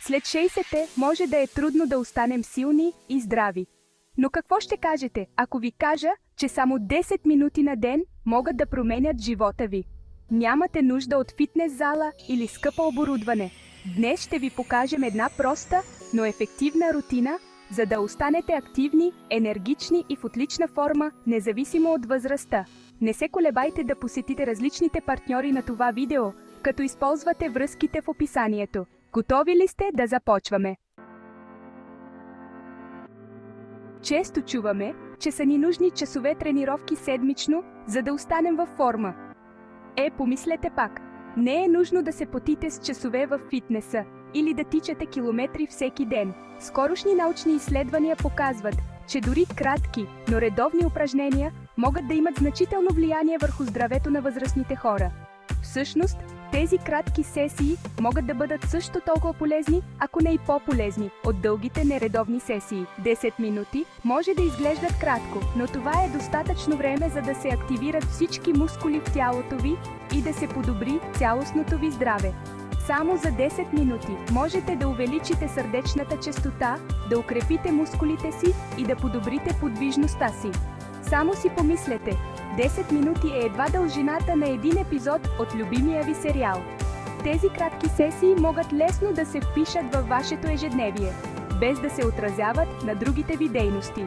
След 60-те може да е трудно да останем силни и здрави. Но какво ще кажете, ако ви кажа, че само 10 минути на ден могат да променят живота ви? Нямате нужда от фитнес зала или скъпо оборудване. Днес ще ви покажем една проста, но ефективна рутина, за да останете активни, енергични и в отлична форма, независимо от възрастта. Не се колебайте да посетите различните партньори на това видео, като използвате връзките в описанието. Готови ли сте да започваме? Често чуваме, че са ни нужни часове тренировки седмично, за да останем във форма. Помислете пак. Не е нужно да се потите с часове във фитнеса или да тичате километри всеки ден. Скорошни научни изследвания показват, че дори кратки, но редовни упражнения могат да имат значително влияние върху здравето на възрастните хора. Всъщност, тези кратки сесии могат да бъдат също толкова полезни, ако не и по-полезни, от дългите нередовни сесии. 10 минути може да изглеждат кратко, но това е достатъчно време, за да се активират всички мускули в тялото ви и да се подобри цялостното ви здраве. Само за 10 минути можете да увеличите сърдечната честота, да укрепите мускулите си и да подобрите подвижността си. Само си помислете, 10 минути е едва дължината на един епизод от любимия ви сериал. Тези кратки сесии могат лесно да се впишат във вашето ежедневие, без да се отразяват на другите ви дейности.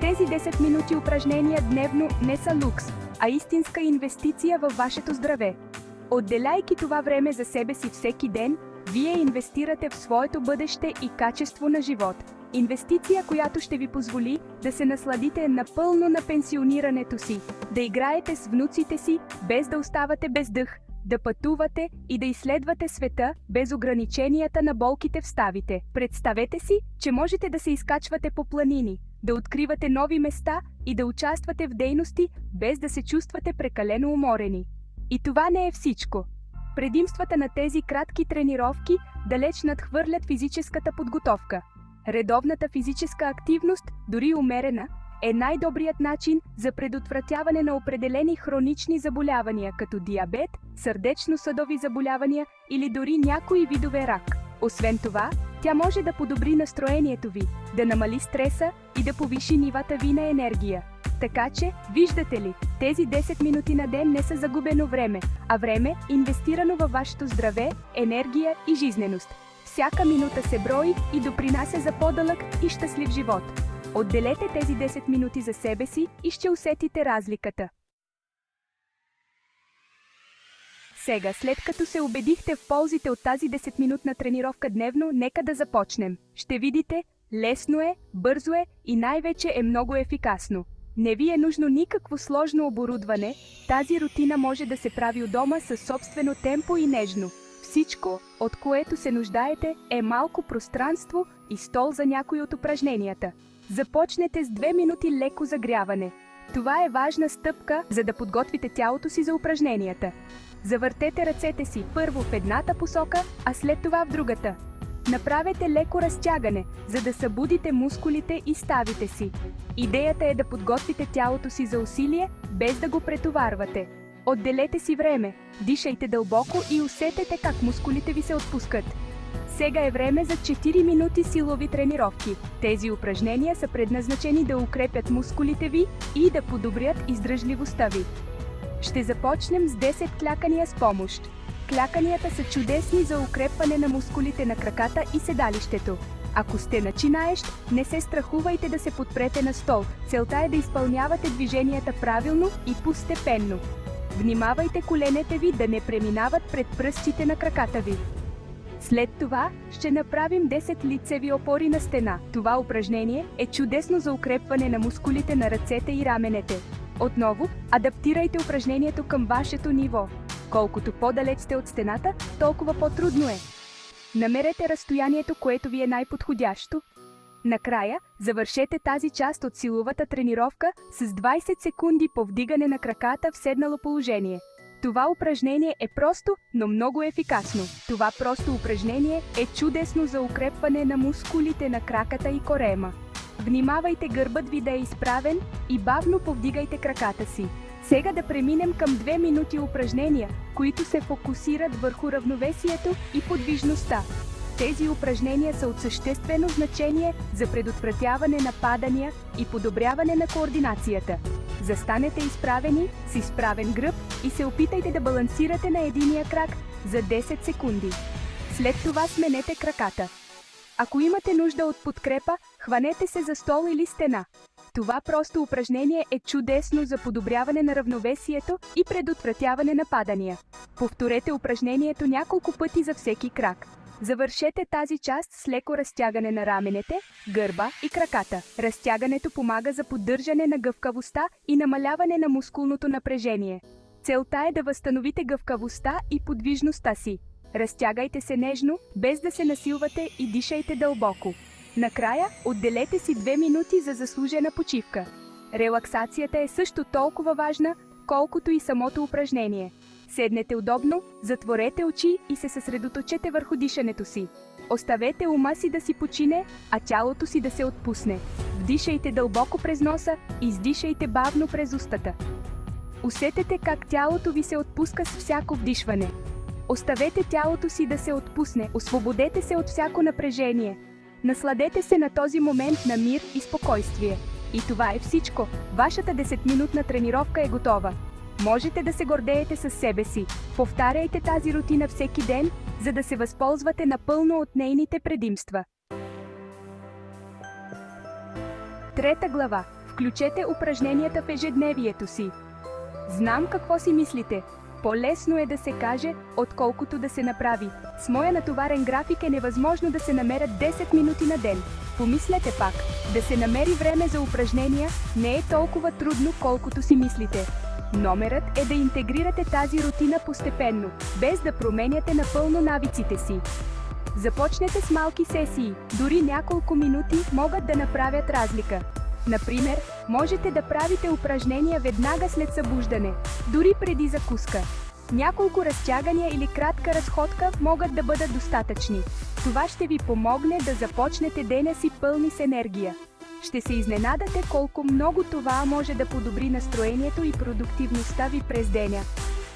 Тези 10 минути упражнения дневно не са лукс, а истинска инвестиция във вашето здраве. Отделяйки това време за себе си всеки ден, вие инвестирате в своето бъдеще и качество на живот. Инвестиция, която ще ви позволи да се насладите напълно на пенсионирането си, да играете с внуците си, без да оставате без дъх, да пътувате и да изследвате света без ограниченията на болките в ставите. Представете си, че можете да се изкачвате по планини, да откривате нови места и да участвате в дейности, без да се чувствате прекалено уморени. И това не е всичко. Предимствата на тези кратки тренировки далеч надхвърлят физическата подготовка. Редовната физическа активност, дори умерена, е най-добрият начин за предотвратяване на определени хронични заболявания, като диабет, сърдечно-съдови заболявания или дори някои видове рак. Освен това, тя може да подобри настроението ви, да намали стреса и да повиши нивата ви на енергия. Така че, виждате ли, тези 10 минути на ден не са загубено време, а време, инвестирано във вашето здраве, енергия и жизненост. Всяка минута се брои и допринася за по-дълъг и щастлив живот. Отделете тези 10 минути за себе си и ще усетите разликата. Сега, след като се убедихте в ползите от тази 10-минутна тренировка дневно, нека да започнем. Ще видите, лесно е, бързо е и най-вече е много ефикасно. Не ви е нужно никакво сложно оборудване, тази рутина може да се прави у дома със собствено темпо и нежно. Всичко, от което се нуждаете, е малко пространство и стол за някои от упражненията. Започнете с 2 минути леко загряване. Това е важна стъпка, за да подготвите тялото си за упражненията. Завъртете ръцете си първо в едната посока, а след това в другата. Направете леко разтягане, за да събудите мускулите и ставите си. Идеята е да подготвите тялото си за усилие, без да го претоварвате. Отделете си време, дишайте дълбоко и усетете как мускулите ви се отпускат. Сега е време за 4 минути силови тренировки. Тези упражнения са предназначени да укрепят мускулите ви и да подобрят издръжливостта ви. Ще започнем с 10 клякания с помощ. Кляканията са чудесни за укрепване на мускулите на краката и седалището. Ако сте начинаещ, не се страхувайте да се подпрете на стол. Целта е да изпълнявате движенията правилно и постепенно. Внимавайте коленете ви да не преминават пред пръстите на краката ви. След това ще направим 10 лицеви опори на стена. Това упражнение е чудесно за укрепване на мускулите на ръцете и раменете. Отново, адаптирайте упражнението към вашето ниво. Колкото по-далеч сте от стената, толкова по-трудно е. Намерете разстоянието, което ви е най-подходящо. Накрая, завършете тази част от силовата тренировка с 20 секунди повдигане на краката в седнало положение. Това упражнение е просто, но много ефикасно. Това просто упражнение е чудесно за укрепване на мускулите на краката и корема. Внимавайте гърбът ви да е изправен и бавно повдигайте краката си. Сега да преминем към 2 минути упражнения, които се фокусират върху равновесието и подвижността. Тези упражнения са от съществено значение за предотвратяване на падания и подобряване на координацията. Застанете изправени с изправен гръб и се опитайте да балансирате на единия крак за 10 секунди. След това сменете краката. Ако имате нужда от подкрепа, хванете се за стол или стена. Това просто упражнение е чудесно за подобряване на равновесието и предотвратяване на падания. Повторете упражнението няколко пъти за всеки крак. Завършете тази част с леко разтягане на раменете, гърба и краката. Разтягането помага за поддържане на гъвкавостта и намаляване на мускулното напрежение. Целта е да възстановите гъвкавостта и подвижността си. Разтягайте се нежно, без да се насилвате и дишайте дълбоко. Накрая, отделете си 2 минути за заслужена почивка. Релаксацията е също толкова важна, колкото и самото упражнение. Седнете удобно, затворете очи и се съсредоточете върху дишането си. Оставете ума си да си почине, а тялото си да се отпусне. Вдишайте дълбоко през носа, издишайте бавно през устата. Усетете как тялото ви се отпуска с всяко вдишване. Оставете тялото си да се отпусне, освободете се от всяко напрежение. Насладете се на този момент на мир и спокойствие. И това е всичко. Вашата 10-минутна тренировка е готова. Можете да се гордеете със себе си. Повтаряйте тази рутина всеки ден, за да се възползвате напълно от нейните предимства. 3 глава. Включете упражненията в ежедневието си. Знам какво си мислите. По-лесно е да се каже, отколкото да се направи. С моя натоварен график е невъзможно да се намерят 10 минути на ден. Помислете пак. Да се намери време за упражнения не е толкова трудно, колкото си мислите. Номерът е да интегрирате тази рутина постепенно, без да променяте напълно навиците си. Започнете с малки сесии, дори няколко минути могат да направят разлика. Например, можете да правите упражнения веднага след събуждане, дори преди закуска. Няколко разтягания или кратка разходка могат да бъдат достатъчни. Това ще ви помогне да започнете деня си пълни с енергия. Ще се изненадате колко много това може да подобри настроението и продуктивността ви през деня.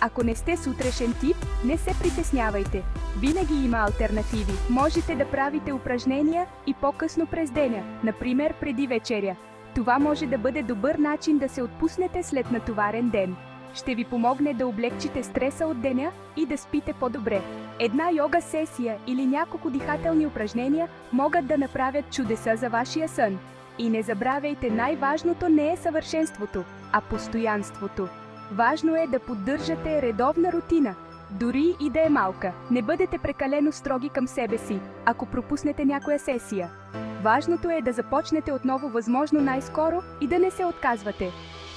Ако не сте сутрешен тип, не се притеснявайте. Винаги има алтернативи. Можете да правите упражнения и по-късно през деня, например преди вечеря. Това може да бъде добър начин да се отпуснете след натоварен ден. Ще ви помогне да облегчите стреса от деня и да спите по-добре. Една йога сесия или няколко дихателни упражнения могат да направят чудеса за вашия сън. И не забравяйте, най-важното не е съвършенството, а постоянството. Важно е да поддържате редовна рутина, дори и да е малка. Не бъдете прекалено строги към себе си, ако пропуснете някоя сесия. Важното е да започнете отново възможно най-скоро и да не се отказвате.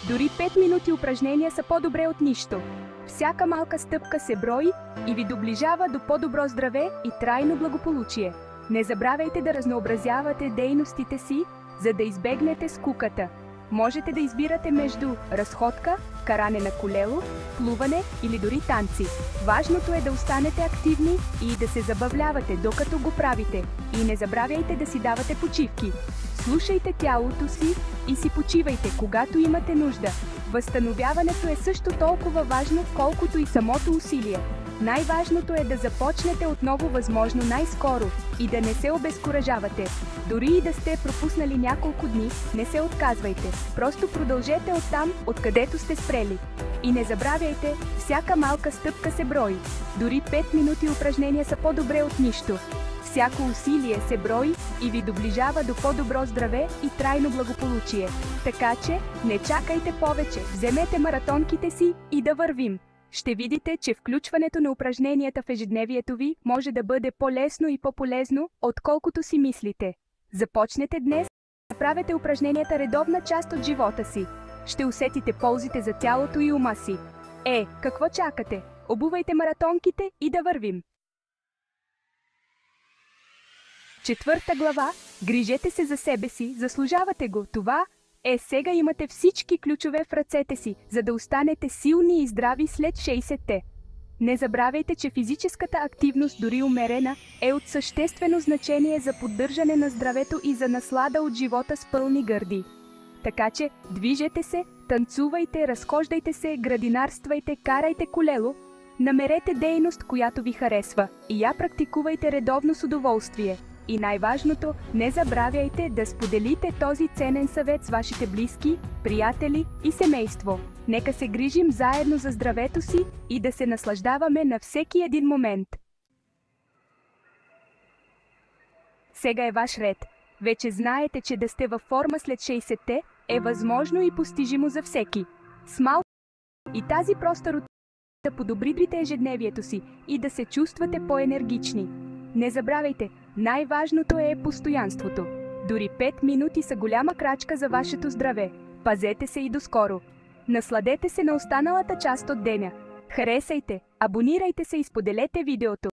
Дори 5 минути упражнения са по-добре от нищо. Всяка малка стъпка се брои и ви доближава до по-добро здраве и трайно благополучие. Не забравяйте да разнообразявате дейностите си, за да избегнете скуката. Можете да избирате между разходка, каране на колело, плуване или дори танци. Важното е да останете активни и да се забавлявате, докато го правите. И не забравяйте да си давате почивки. Слушайте тялото си и си почивайте, когато имате нужда. Възстановяването е също толкова важно, колкото и самото усилие. Най-важното е да започнете отново възможно най-скоро и да не се обезкуражавате. Дори и да сте пропуснали няколко дни, не се отказвайте. Просто продължете оттам, откъдето сте спрели. И не забравяйте, всяка малка стъпка се брои. Дори 5 минути упражнения са по-добре от нищо. Всяко усилие се брои и ви доближава до по-добро здраве и трайно благополучие. Така че, не чакайте повече, вземете маратонките си и да вървим. Ще видите, че включването на упражненията в ежедневието ви може да бъде по-лесно и по-полезно, отколкото си мислите. Започнете днес, направете упражненията редовна част от живота си. Ще усетите ползите за тялото и ума си. Какво чакате? Обувайте маратонките и да вървим! 4 глава. Грижете се за себе си, заслужавате го. Това сега имате всички ключове в ръцете си, за да останете силни и здрави след 60-те. Не забравяйте, че физическата активност, дори умерена, е от съществено значение за поддържане на здравето и за наслада от живота с пълни гърди. Така че, движете се, танцувайте, разхождайте се, градинарствайте, карайте колело, Намерете дейност, която ви харесва, и я практикувайте редовно с удоволствие. И най-важното, не забравяйте да споделите този ценен съвет с вашите близки, приятели и семейство. Нека се грижим заедно за здравето си и да се наслаждаваме на всеки един момент. Сега е ваш ред. Вече знаете, че да сте във форма след 60-те е възможно и постижимо за всеки. С малко и тази проста рутина да подобрите ежедневието си и да се чувствате по-енергични. Не забравяйте, най-важното е постоянството. Дори 5 минути са голяма крачка за вашето здраве. Пазете се и до скоро. Насладете се на останалата част от деня. Харесайте, абонирайте се и споделете видеото.